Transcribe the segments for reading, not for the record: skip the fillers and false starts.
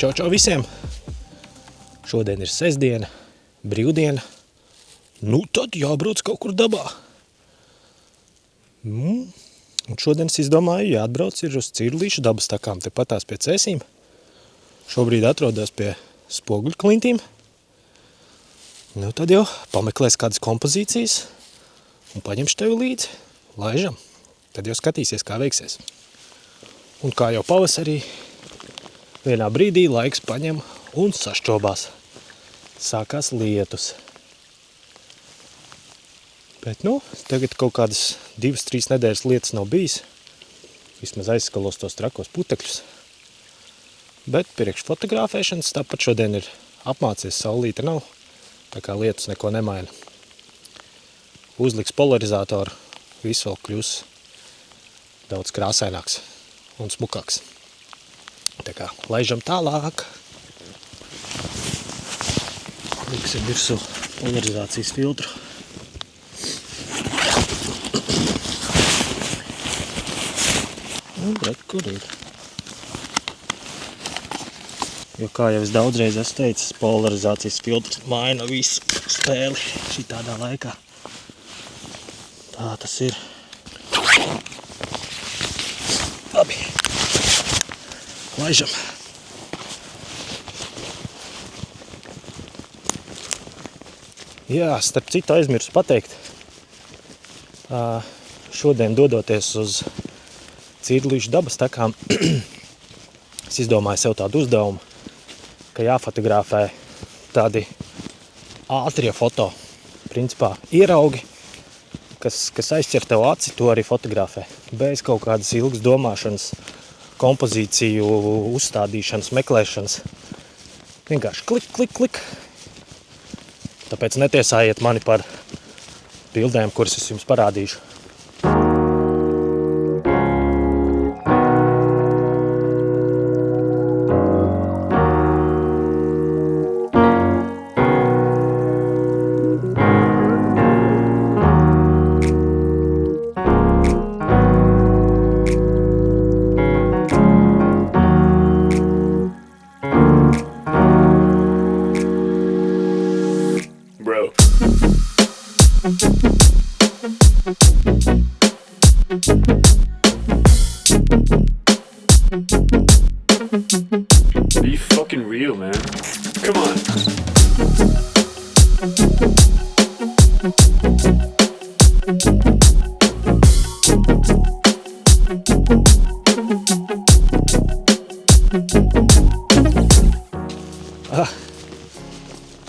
Čau visiem! Šodien ir sestdiena, brīvdiena. Nu tad jābrauc kaut kur dabā. Un šodien es izdomāju, jāatbrauc ir uz Cirlīšu dabas takām, tepatās pie Cēsīm. Šobrīd atrodos pie Spoguļklintīm. Nu tad jau pameklēs kādas kompozīcijas un paņemšu tevi līdzi. Laižam. Tad jau skatīsies, kā veiksies. Un kā jau pavasarī, vienā brīdī laiks paņem un sašķobās. Sākās lietus. Bet tagad kaut kādas 2-3 nedēļas lietas nav bijis. Vismaz aizskalos tos trakos putekļus. Bet priekš fotografēšanas tāpat šodien ir apmācies, saulīte nav. Tā kā lietus neko nemaina. Uzliks polarizatoru, viss vēl kļūs daudz krāsaināks un smukāks. Tā kā laižam tālāk. Liksim virsū polarizācijas filtru. Un kur ir. Jo kā jau es daudzreiz esmu teicis, polarizācijas filtrs maina visu spēli šitādā laikā. Tā tas ir. Labi. Laižam. Jā, starp citu aizmirsu pateikt. Šodien dodoties uz Cirlīšu dabas takām, es izdomāju sev tādu uzdevumu, ka jāfotografē tādi ātrie foto. Principā ieraugi, kas aizķer tev aci, to arī fotografē. Bez kaut kādas ilgas domāšanas, kompozīciju uzstādīšanas, meklēšanas. Vienkārši klik. Tāpēc netiesājiet mani par bildēm, kuras es jums parādīšu. Be fucking real, man. Come on.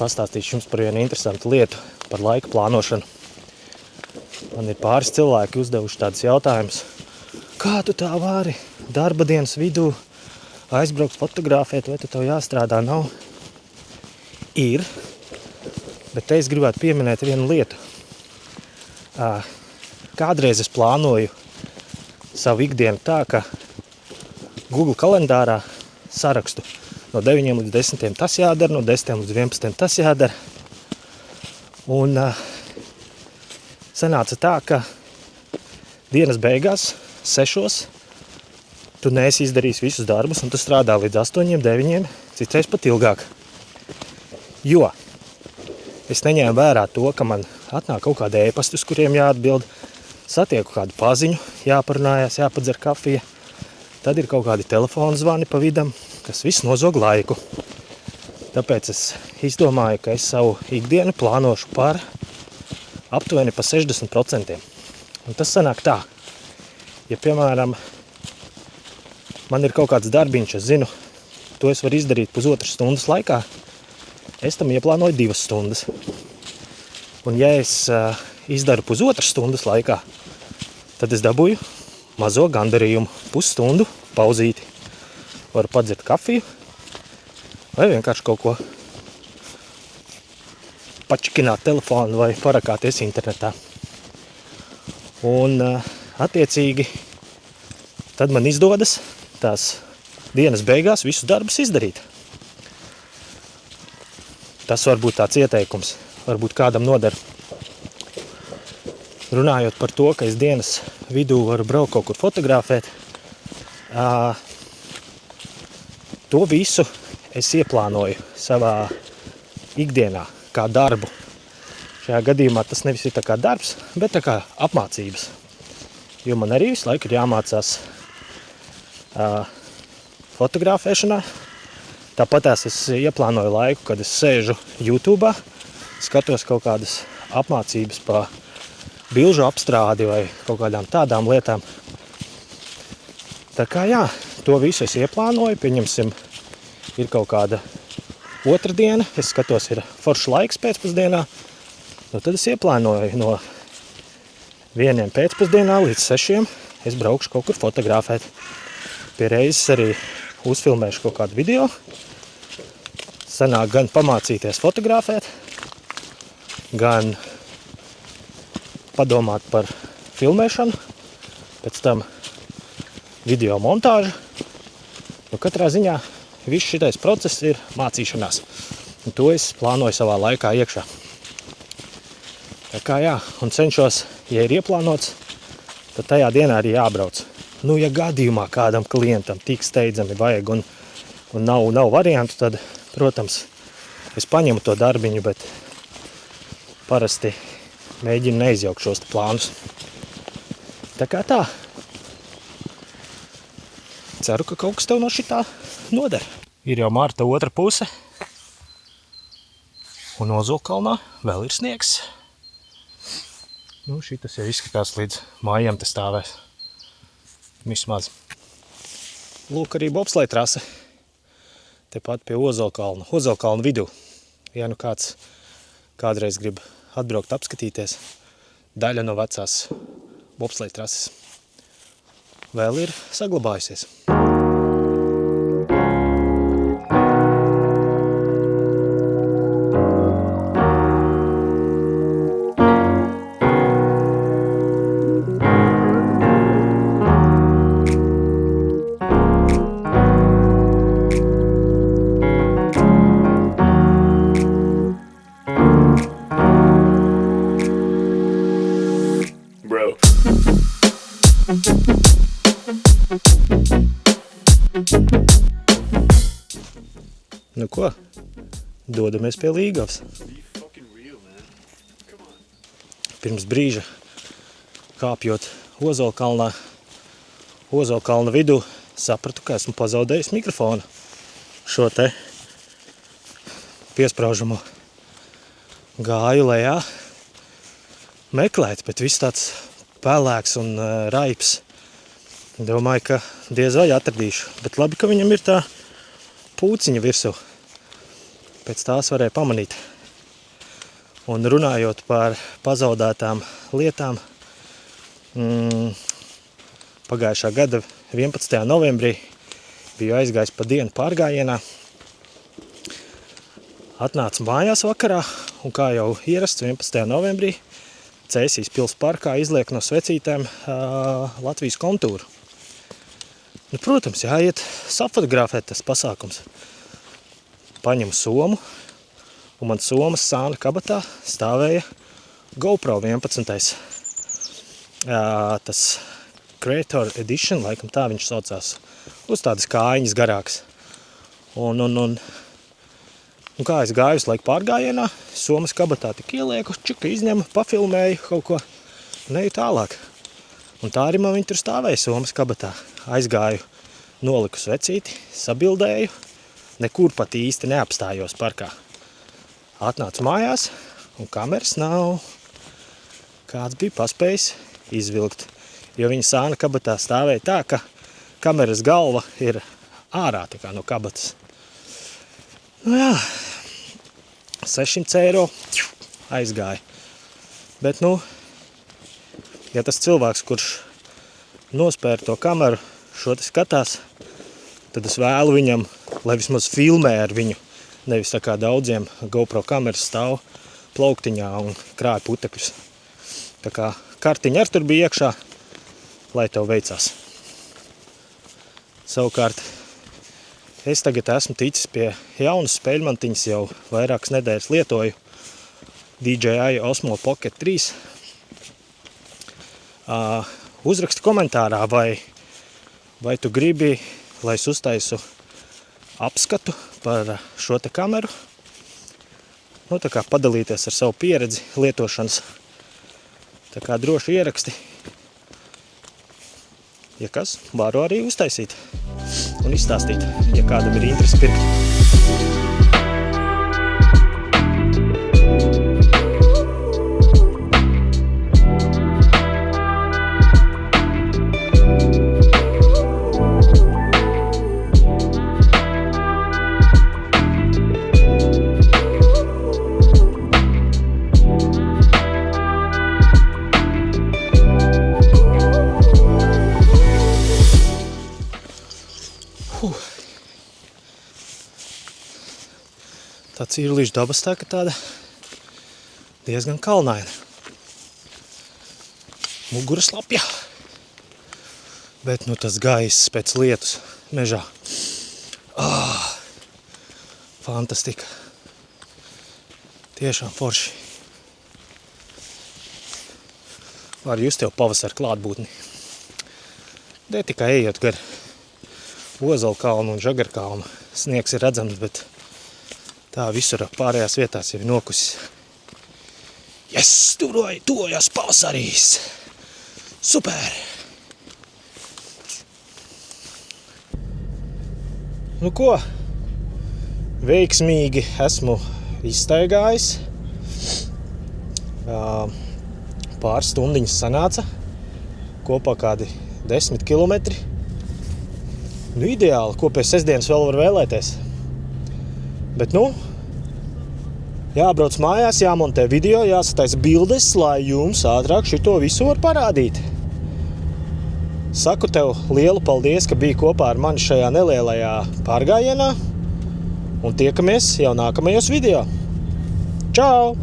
Pastāstīšu jums par vienu interesantu lietu, par laika plānošanu. Man ir pāris cilvēki uzdevuši tādus jautājumus. Kā tu tā vari darba dienas vidū aizbraukt fotografēt, vai tu tev jāstrādā? Nav. Ir, bet te es gribētu pieminēt vienu lietu. Kādreiz es plānoju savu ikdienu tā, ka Google kalendārā sarakstu no 9 līdz 10 tas jādara, no 10 līdz 11 tas jādara. Un sanāca tā, ka dienas beigās 6 tu neesi izdarījis visus darbus, un tu strādā līdz 8, 9, citreiz pat ilgāk. Jo es neņēmu vērā to, ka man atnāk kaut kādi ēpasti, uz kuriem jāatbild, satieku kādu paziņu, jāparunājās, jāpadzer kafija, tad ir kaut kādi telefonu zvani pa vidam, kas viss nozog laiku. Tāpēc es izdomāju, ka es savu ikdienu plānošu par aptuveni pa 60%. Un tas sanāk tā, ja piemēram man ir kaut kāds darbiņš, es zinu, to es varu izdarīt pusotras stundas laikā, es tam ieplānoju 2 stundas. Un ja es izdaru pusotras stundas laikā, tad es dabūju mazo gandarījumu, pusstundu pauzīti. Varu padzert kafiju vai vienkārši kaut ko pačikināt telefonu vai parakāties internetā. Un attiecīgi tad man izdodas tās dienas beigās visus darbus izdarīt. Tas var būt tāds ieteikums, varbūt kādam noder. Runājot par to, ka es dienas vidū varu braukt kaut kur fotografēt, to visu es ieplānoju savā ikdienā kā darbu. Šajā gadījumā tas nevis ir tā kā darbs, bet tā kā apmācības. Jo man arī visu laiku ir jāmācās fotografēšanā. Tāpatās es ieplānoju laiku, kad es sēžu YouTube'ā, skatos kaut kādas apmācības pa bilžu apstrādi vai kaut kādām tādām lietām. Tā kā jā, to visu es ieplānoju, pieņemsim, ir kaut kāda otrdiena, es skatos, ir foršs laiks pēcpusdienā, nu tad es ieplānoju no 1 pēcpusdienā līdz 6 es braukšu kaut kur fotografēt. Pie reizes arī uzfilmēšu kaut kādu video. Sanāk gan pamācīties fotografēt, gan padomāt par filmēšanu, pēc tam video montāžu. Nu, katrā ziņā viss šitais process ir mācīšanās. Un to es plānoju savā laikā iekšā. Tā kā jā, un cenšos, ja ir ieplānots, tad tajā dienā arī jābrauc. Nu, ja gadījumā kādam klientam tik steidzami vajag un nav variantu, tad, protams, es paņemu to darbiņu, bet parasti mēģinu neizjaukt šos plānus. Tā kā tā. Ceru, ka kaut kas tev no šitā noder. Ir jau marta otra puse. Un Ozolkalnā vēl ir sniegs. Nu, šitas jau izskatās līdz mājām te stāvēs. Vismaz. Lūk, arī bobsleja trase. Tepat pie Ozolkalna. Ozolkalna vidū. Ja nu kāds kādreiz grib atbraukt apskatīties, daļa no vecās bobsleja trases vēl ir saglabājusies. Bro. Nu ko? Dodamies pie Līgavas. Be fucking real, man. Come on. Pirms brīža kāpjot Ozolkalnā, Ozolkalna vidū, sapratu, ka esmu pazaudējis mikrofonu. Šo te piespraužamo gāju lejā meklēt, bet viss tāds pelēks un raips. Domāju, ka diez vai atradīšu, bet labi, ka viņam ir tā pūciņa virsū. Pēc tās varēja pamanīt. Un runājot par pazaudētām lietām, pagājušā gada 11. novembrī biju aizgājis pa dienu pārgājienā. Atnācu mājās vakarā, un kā jau ierasts 11. novembrī, Cēsīs pils parkā izliek no svecītēm Latvijas kontūru. Nu, protams, jāiet safotografēt tas pasākums. Paņemu somu, un man somas sāna kabatā stāvēja GoPro 11. Tas Creator Edition, laikam tā viņš saucās, uz tādas kājiņas garāks. Un kā es gāju uz laiku pārgājienā, somas kabatā tik ielieku, čuka izņemu, pafilmēju kaut ko, un eju tālāk. Un tā arī man viņi tur stāvēja somas kabatā. Aizgāju, noliku svecīti, sabildēju, nekur pat īsti neapstājos parkā. Atnācu mājās, un kameras nav. Kāds bija paspējis izvilkt, jo viņa sāna kabatā stāvēja tā, ka kameras galva ir ārā tā kā no kabatas. Nu jā, 600 eiro aizgāja. Bet, nu, ja tas cilvēks, kurš nospēra to kameru, šo te skatās, tad es vēlu viņam, lai vismaz filmē ar viņu. Nevis tā kā daudziem GoPro kameras stāv plauktiņā un krāja putekļus. Tā kā kartiņa ar tur bija iekšā, lai tev veicās. Savukārt, es tagad esmu ticis pie jaunas spēļmantiņas, jau vairākas nedēļas lietoju DJI Osmo Pocket 3. Uzraksti komentārā, vai tu gribi, lai es uztaisu apskatu par šo te kameru. Nu, tā kā padalīties ar savu pieredzi lietošanas. Tā kā droši ieraksti. Ja kas, varu arī uztaisīt un izstāstīt, ja kādam ir interesi pirkt. Tā Cīrulīša dabas taka tāda diezgan kalnaina. Mugura slapja. Bet nu tas gaiss pēc lietus mežā. Fantastika. Tiešām forši. Var just tev pavasara klātbūtni. Ne tikai ejot gar Ozolkalnu un Žagarkalnu. Sniegs ir redzams, bet tā visur pārējās vietās jau ir nokusis. Yes, tuvojas pavasarīs! Super! Nu ko? Veiksmīgi esmu izstaigājis. Pāris stundiņas sanāca. Kopā kādi 10 kilometri. Nu ideāli, ko pēc sestdienas vēl var vēlēties. Bet nu, jābrauc mājās, jāmontē video, jāsataisa bildes, lai jums ātrāk šito visu var parādīt. Saku tev lielu paldies, ka biji kopā ar mani šajā nelielajā pārgājienā un tiekamies jau nākamajos video. Čau!